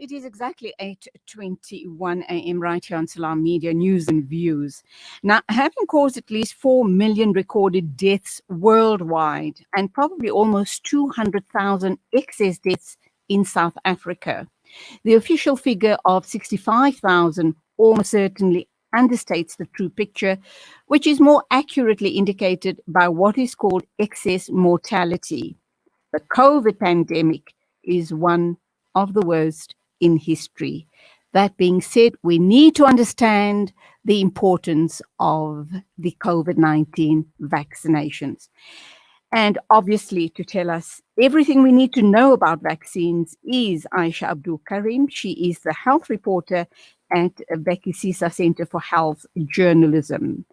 It is exactly 8:21 a.m. right here on Salam Media News and Views. Now, having caused at least 4 million recorded deaths worldwide and probably almost 200,000 excess deaths in South Africa, the official figure of 65,000 almost certainly understates the true picture, which is more accurately indicated by what is called excess mortality. The COVID pandemic is one of the worst in history. That being said, we need to understand the importance of the COVID-19 vaccinations. And obviously, to tell us everything we need to know about vaccines is Aisha Abdool Karim. She is the health reporter at Bhekisisa Centre for Health Journalism.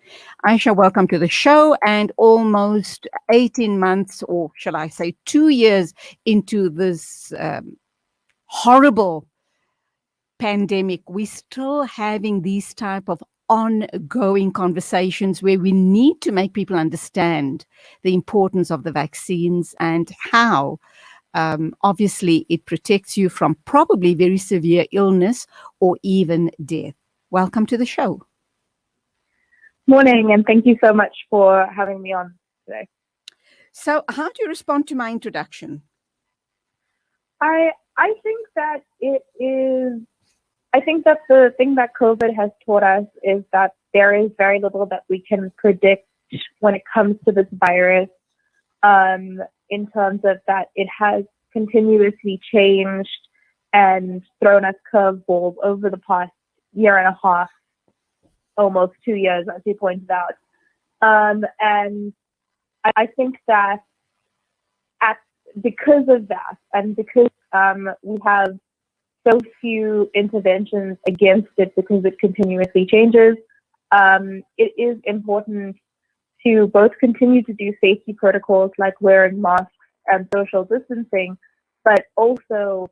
Aisha, welcome to the show. And almost 18 months, or shall I say 2 years into this horrible pandemic, we're still having these type of ongoing conversations where we need to make people understand the importance of the vaccines and how obviously it protects you from probably very severe illness or even death. Welcome to the show. Morning, and thank you so much for having me on today. So how do you respond to my introduction? I think that I think that the thing that COVID has taught us is that there is very little that we can predict when it comes to this virus, in terms of that it has continuously changed and thrown us curveballs over the past year and a half, almost 2 years, as you pointed out. And I think that because of that, and because we have so few interventions against it because it continuously changes, it is important to both continue to do safety protocols like wearing masks and social distancing, but also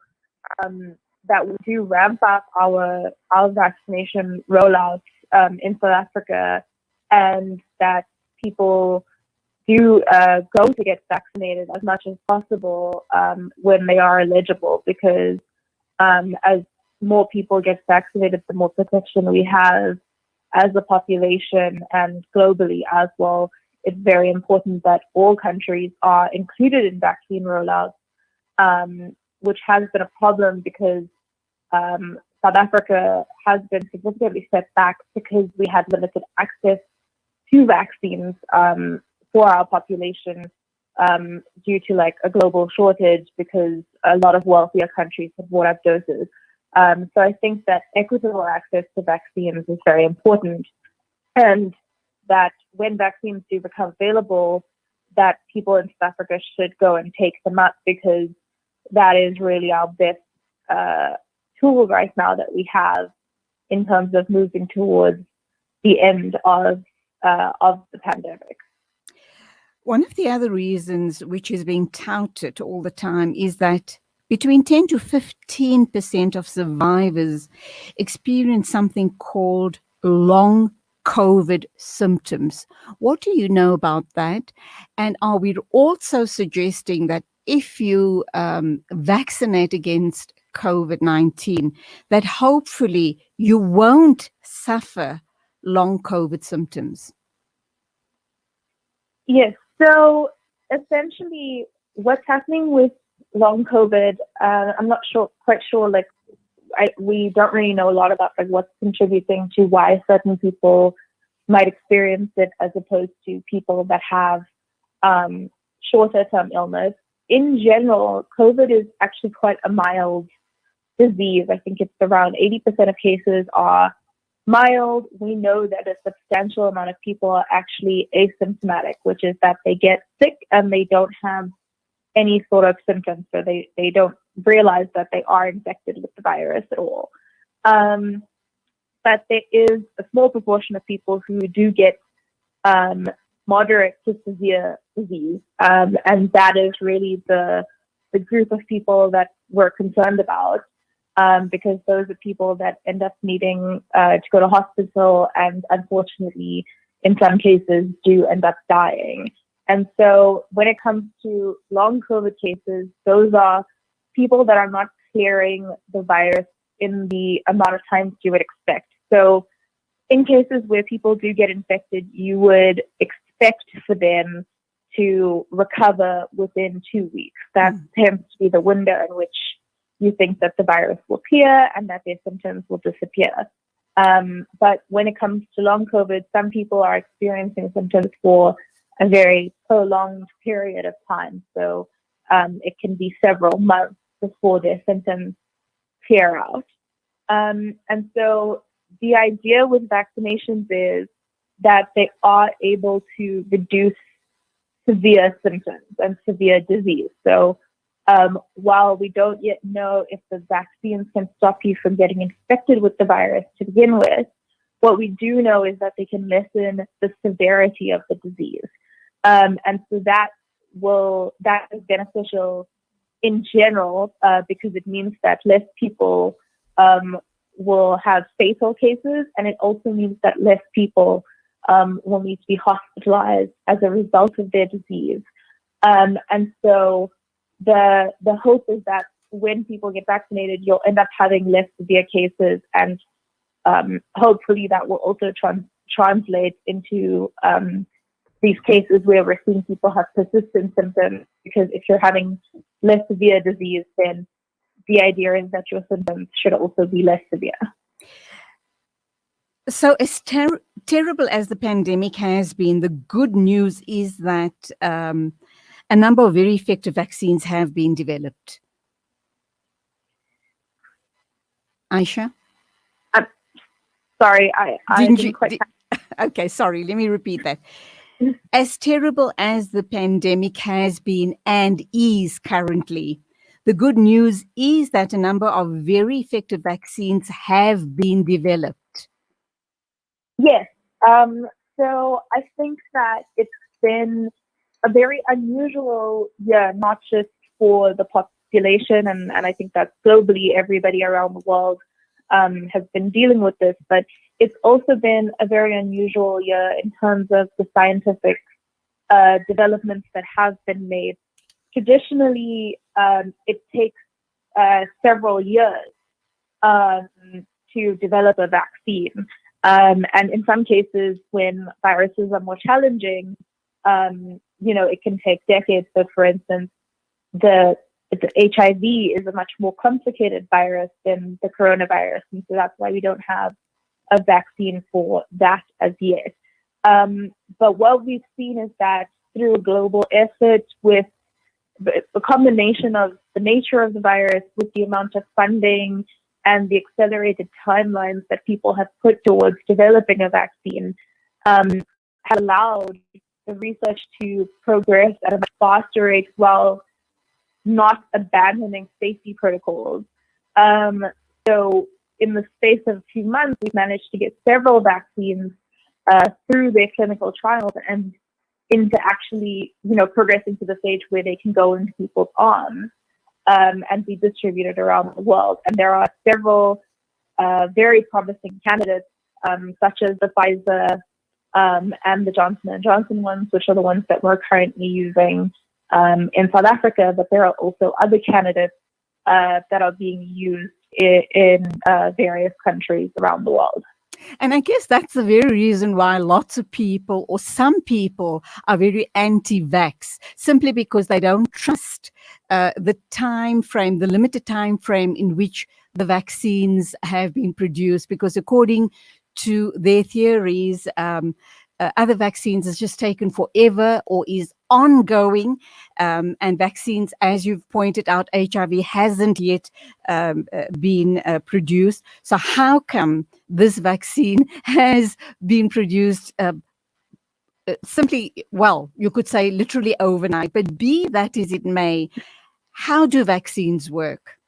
that we do ramp up our vaccination rollouts in South Africa, and that people do go to get vaccinated as much as possible when they are eligible, because as more people get vaccinated, the more protection we have as a population and globally as well. It's very important that all countries are included in vaccine rollouts, which has been a problem because South Africa has been significantly set back because we had limited access to vaccines for our population due to like a global shortage, because a lot of wealthier countries have bought up doses. So I think that equitable access to vaccines is very important, and that when vaccines do become available, that people in South Africa should go and take them up, because that is really our best tool right now that we have in terms of moving towards the end of the pandemic. One of the other reasons which is being touted all the time is that between 10 to 15% of survivors experience something called long COVID symptoms. What do you know about that? And are we also suggesting that if you vaccinate against COVID-19, that hopefully you won't suffer long COVID symptoms? Yes. So essentially, what's happening with long COVID, I'm not quite sure. Like, we don't really know a lot about like what's contributing to why certain people might experience it as opposed to people that have shorter term illness. In general, COVID is actually quite a mild disease. I think it's around 80% of cases are mild. We know that a substantial amount of people are actually asymptomatic, which is that they get sick and they don't have any sort of symptoms, so they don't realize that they are infected with the virus at all. But there is a small proportion of people who do get moderate to severe disease, and that is really the group of people that we're concerned about. Because those are people that end up needing to go to hospital, and unfortunately, in some cases, do end up dying. And so when it comes to long COVID cases, those are people that are not clearing the virus in the amount of time you would expect. So in cases where people do get infected, you would expect for them to recover within 2 weeks. That tends to be the window in which you think that the virus will clear and that their symptoms will disappear. But when it comes to long COVID, some people are experiencing symptoms for a very prolonged period of time. So it can be several months before their symptoms clear out. And so the idea with vaccinations is that they are able to reduce severe symptoms and severe disease. So while we don't yet know if the vaccines can stop you from getting infected with the virus to begin with, what we do know is that they can lessen the severity of the disease. And so that is beneficial in general because it means that less people will have fatal cases, and it also means that less people will need to be hospitalized as a result of their disease. And so the hope is that when people get vaccinated, you'll end up having less severe cases, and hopefully that will also translate into these cases where we're seeing people have persistent symptoms, because if you're having less severe disease, then the idea is that your symptoms should also be less severe. So as terrible as the pandemic has been, the good news is that a number of very effective vaccines have been developed. Aisha? Sorry, I didn't quite... Okay, sorry, let me repeat that. As terrible as the pandemic has been and is currently, the good news is that a number of very effective vaccines have been developed. Yes. So I think that it's been a very unusual year, not just for the population, and I think that globally everybody around the world has been dealing with this, but it's also been a very unusual year in terms of the scientific developments that have been made. Traditionally, it takes several years to develop a vaccine. And in some cases, when viruses are more challenging, it can take decades. So, for instance, the HIV is a much more complicated virus than the coronavirus, and so that's why we don't have a vaccine for that as yet. But what we've seen is that through a global effort, with a combination of the nature of the virus, with the amount of funding and the accelerated timelines that people have put towards developing a vaccine, have allowed the research to progress at a much faster rate while not abandoning safety protocols. So in the space of a few months, we've managed to get several vaccines through their clinical trials and into actually, progressing to the stage where they can go into people's arms and be distributed around the world. And there are several very promising candidates, such as the Pfizer and the Johnson & Johnson ones, which are the ones that we're currently using in South Africa, but there are also other candidates that are being used in various countries around the world. And I guess that's the very reason why lots of people, or some people, are very anti-vax, simply because they don't trust the time frame, the limited time frame in which the vaccines have been produced, because according to their theories, other vaccines is just taken forever or is ongoing, and vaccines, as you've pointed out, HIV hasn't yet been produced. So how come this vaccine has been produced simply, well, you could say literally overnight, but be that as it may, how do vaccines work?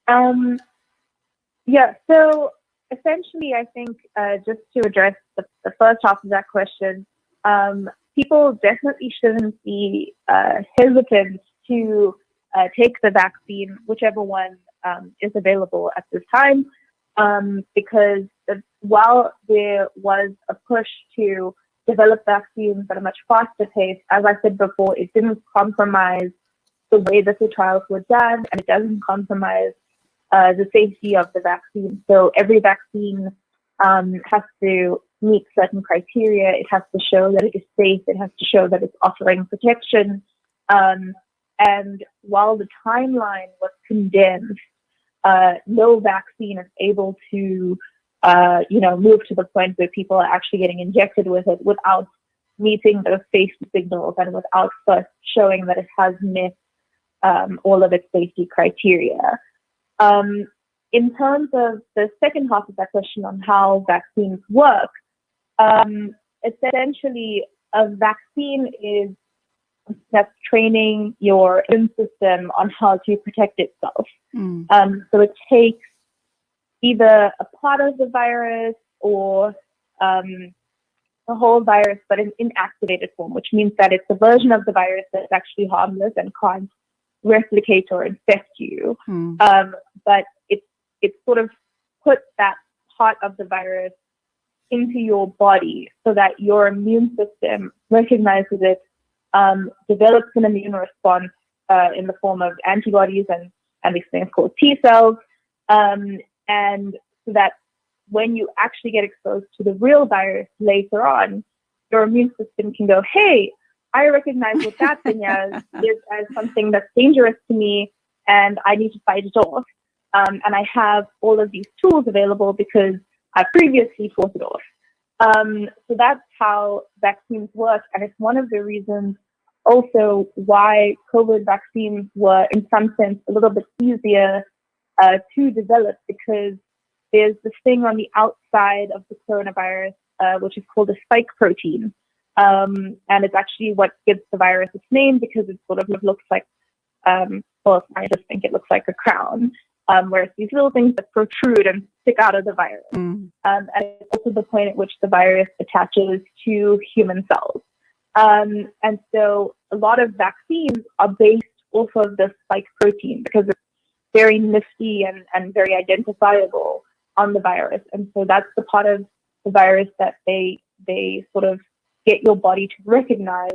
Yeah, so essentially, I think just to address the first half of that question, people definitely shouldn't be hesitant to take the vaccine, whichever one is available at this time, because while there was a push to develop vaccines at a much faster pace, as I said before, it didn't compromise the way that the trials were done, and it doesn't compromise the safety of the vaccine. So every vaccine has to meet certain criteria. It has to show that it is safe. It has to show that it's offering protection. And while the timeline was condensed, no vaccine is able to, move to the point where people are actually getting injected with it without meeting those safety signals and without first showing that it has met all of its safety criteria. In terms of the second half of that question on how vaccines work, essentially a vaccine is that's training your immune system on how to protect itself. So it takes either a part of the virus or the whole virus, but in inactivated form, which means that it's a version of the virus that's actually harmless and can't replicate or infect you. But it sort of puts that part of the virus into your body so that your immune system recognizes it, develops an immune response in the form of antibodies and these things called T cells, and so that when you actually get exposed to the real virus later on, your immune system can go, hey, I recognize what that thing is as something that's dangerous to me, and I need to fight it off. And I have all of these tools available because I previously fought it off. So that's how vaccines work. And it's one of the reasons also why COVID vaccines were, in some sense, a little bit easier to develop, because there's this thing on the outside of the coronavirus, which is called a spike protein. And it's actually what gives the virus its name, because it sort of looks like, scientists think it looks like a crown, where it's these little things that protrude and stick out of the virus. And it's also the point at which the virus attaches to human cells. And so a lot of vaccines are based off of the spike protein because it's very nifty and very identifiable on the virus. And so that's the part of the virus that they sort of get your body to recognize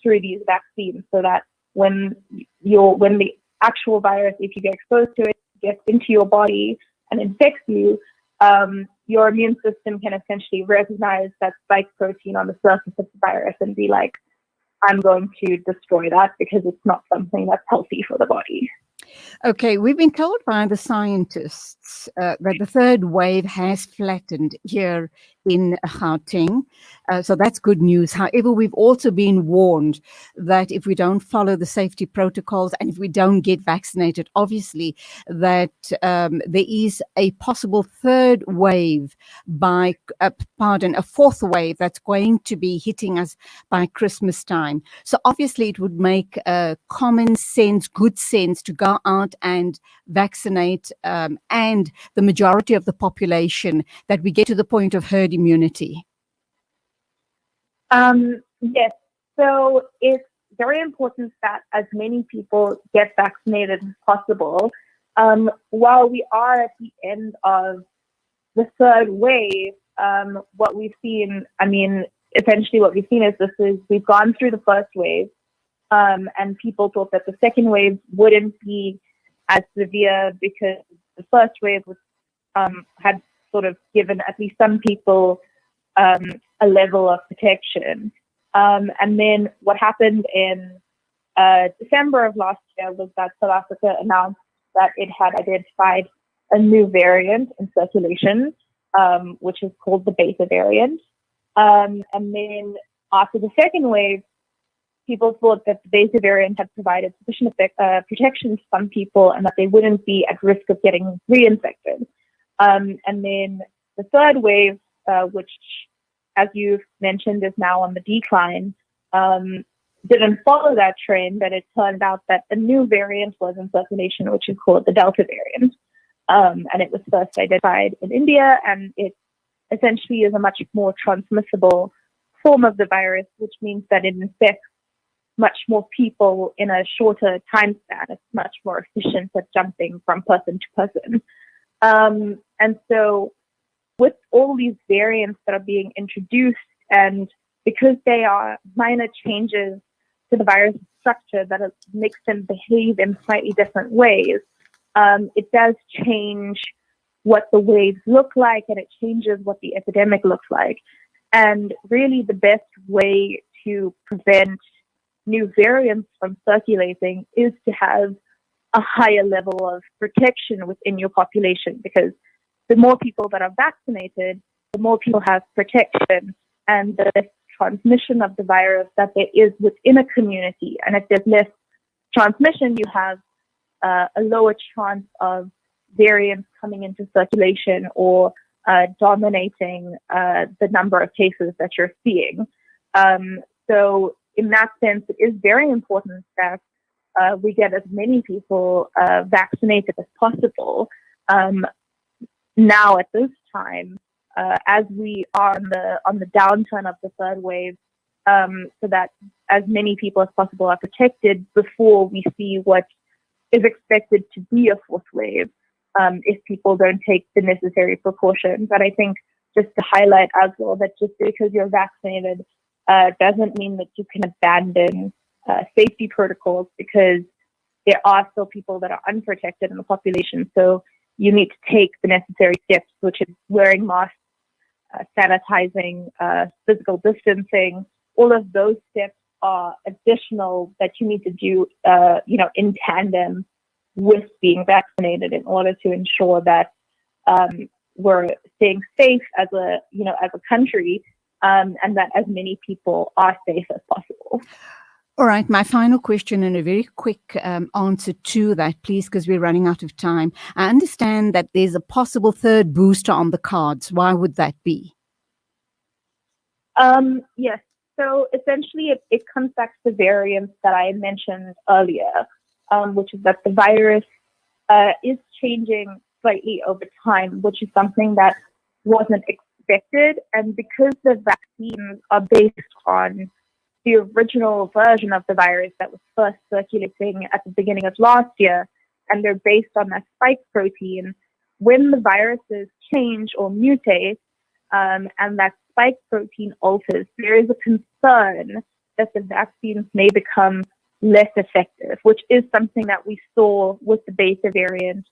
through these vaccines, so that when the actual virus, if you get exposed to it, gets into your body and infects you, your immune system can essentially recognize that spike protein on the surface of the virus and be like, I'm going to destroy that because it's not something that's healthy for the body. Okay, we've been told by the scientists that the third wave has flattened here in Gauteng. So that's good news. However, we've also been warned that if we don't follow the safety protocols and if we don't get vaccinated, obviously, that there is a possible third wave a fourth wave that's going to be hitting us by Christmas time. So obviously it would make common sense, good sense to go out and vaccinate and the majority of the population, that we get to the point of herd immunity. Yes. So it's very important that as many people get vaccinated as possible. While we are at the end of the third wave, what we've seen, essentially what we've seen is we've gone through the first wave, and people thought that the second wave wouldn't be as severe because the first wave was had sort of given at least some people a level of protection. And then what happened in December of last year was that South Africa announced that it had identified a new variant in circulation, which is called the Beta variant. And then after the second wave, people thought that the Beta variant had provided sufficient protection to some people and that they wouldn't be at risk of getting reinfected. And then the third wave, which, as you've mentioned, is now on the decline, didn't follow that trend, and it turned out that a new variant was in circulation, which is called the Delta variant. And it was first identified in India, and it essentially is a much more transmissible form of the virus, which means that it infects much more people in a shorter time span. It's much more efficient at jumping from person to person. And so with all these variants that are being introduced, and because they are minor changes to the virus structure that makes them behave in slightly different ways, it does change what the waves look like, and it changes what the epidemic looks like. And really the best way to prevent new variants from circulating is to have a higher level of protection within your population, because the more people that are vaccinated, the more people have protection and the less transmission of the virus that there is within a community. And if there's less transmission, you have a lower chance of variants coming into circulation or dominating the number of cases that you're seeing. So in that sense, it is very important that we get as many people vaccinated as possible now at this time, as we are on the downturn of the third wave, so that as many people as possible are protected before we see what is expected to be a fourth wave, if people don't take the necessary precautions. And I think just to highlight as well that just because you're vaccinated doesn't mean that you can abandon safety protocols, because there are still people that are unprotected in the population. So you need to take the necessary steps, which is wearing masks, sanitizing, physical distancing. All of those steps are additional that you need to do, in tandem with being vaccinated in order to ensure that we're staying safe as a country, and that as many people are safe as possible. All right, my final question, and a very quick answer to that, please, because we're running out of time. I understand that there's a possible third booster on the cards. Why would that be? Yes. So essentially, it comes back to the variants that I mentioned earlier, which is that the virus is changing slightly over time, which is something that wasn't expected. And because the vaccines are based on the original version of the virus that was first circulating at the beginning of last year, and they're based on that spike protein, when the viruses change or mutate, and that spike protein alters, there is a concern that the vaccines may become less effective, which is something that we saw with the Beta variant,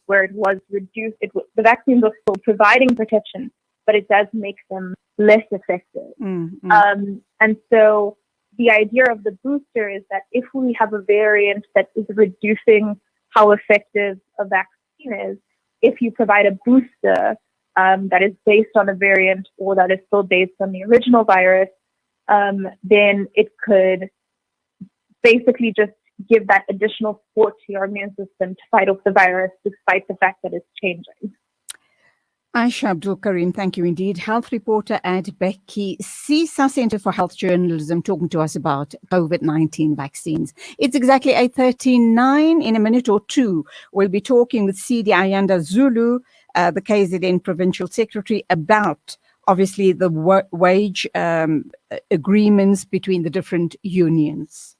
where it was reduced. The vaccines are still providing protection, but it does make them less effective. And so the idea of the booster is that if we have a variant that is reducing how effective a vaccine is, if you provide a booster that is based on a variant or that is still based on the original virus, then it could basically just give that additional support to your immune system to fight off the virus, despite the fact that it's changing. Aisha Abdool Karim, thank you indeed. Health reporter at Bhekisisa Centre for Health Journalism, talking to us about COVID-19 vaccines. It's exactly 8:39. In a minute or two, we'll be talking with CD Ayanda Zulu, the KZN Provincial Secretary, about obviously the wage agreements between the different unions.